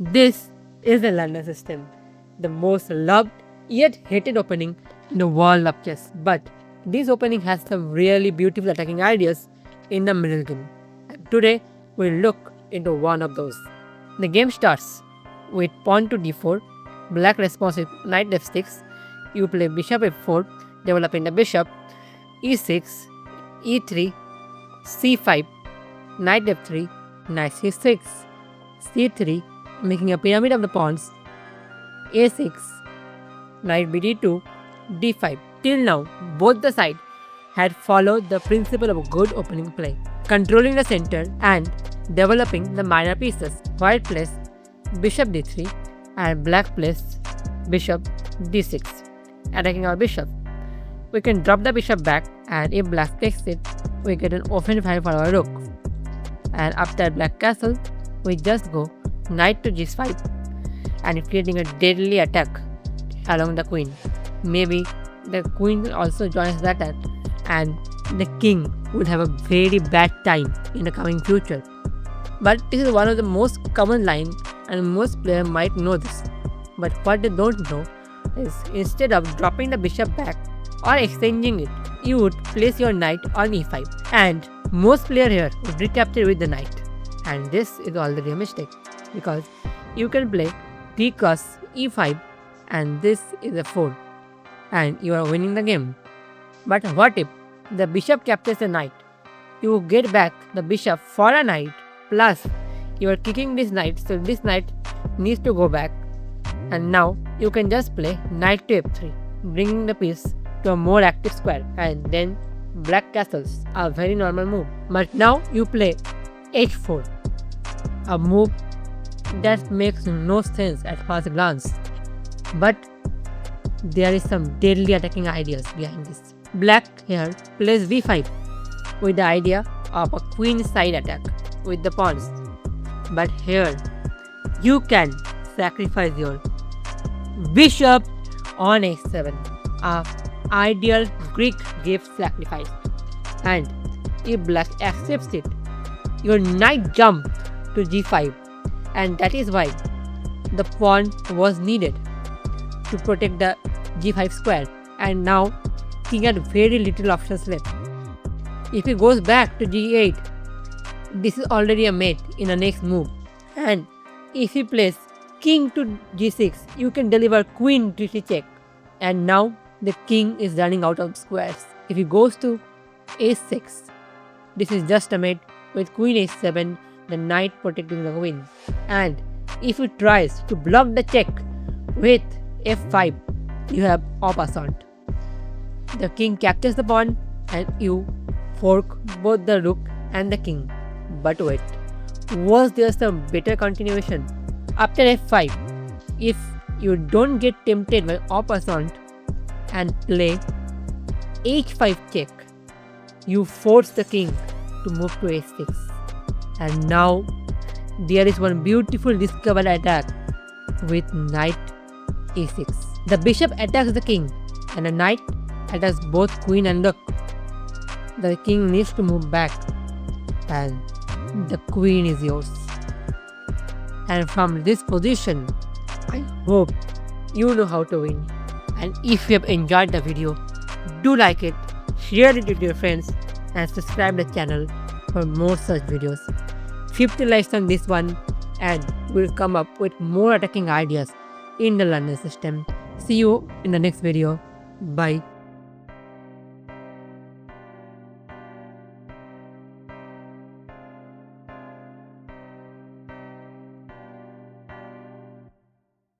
This is the London system, the most loved yet hated opening in the world of chess. But this opening has some really beautiful attacking ideas in the middle game. And today we'll look into one of those. The game starts with pawn to d4, black responds with knight f6, you play bishop f4, developing the bishop, e6, e3, c5, knight f3, knight c6, c3, making a pyramid of the pawns, a6, knight bd2, d5. Till now, both the sides had followed the principle of a good opening play, controlling the center and developing the minor pieces. White plays bishop d3 and black plays bishop d6, attacking our bishop. We can drop the bishop back, and if black takes it, we get an open file for our rook. And after black castle, we just go knight to g5 and creating a deadly attack along the queen. Maybe the queen also joins the attack, and the king would have a very bad time in the coming future. But this is one of the most common line, and most players might know this. But what they don't know is, instead of dropping the bishop back or exchanging it, you would place your knight on e5, and most players here would recapture with the knight. And this is already a mistake, because you can play d cross e5, and this is a 4, and you are winning the game. But what if the bishop captures the knight? You get back the bishop for a knight, plus you are kicking this knight, so this knight needs to go back. And now you can just play knight to f3, bringing the piece to a more active square, and then black castles, a very normal move. But now you play h4, a move that makes no sense at first glance. But there is some deadly attacking ideas behind this. Black here plays v5 with the idea of a queen side attack with the pawns. But here you can sacrifice your bishop on h7, a ideal Greek gift sacrifice. And if black accepts it, your knight jump to g5, and that is why the pawn was needed to protect the g5 square, and now king had very little options left. If he goes back to g8, this is already a mate in the next move, and if he plays king to g6, you can deliver queen to c-check, and now the king is running out of squares. If he goes to a6, this is just a mate with queen h7, the knight protecting the queen. And if he tries to block the check with f5, you have en passant. The king captures the pawn, and you fork both the rook and the king. But wait, was there some better continuation? After f5, if you don't get tempted by en passant and play h5 check, you force the king to move to h6. And now there is one beautiful discovered attack with knight e6. The bishop attacks the king, and the knight attacks both queen and rook. The king needs to move back, and the queen is yours. And from this position, I hope you know how to win. And if you have enjoyed the video, do like it, share it with your friends, and subscribe the channel for more such videos. 50 likes on this one, and we'll come up with more attacking ideas in the London system. See you in the next video. Bye.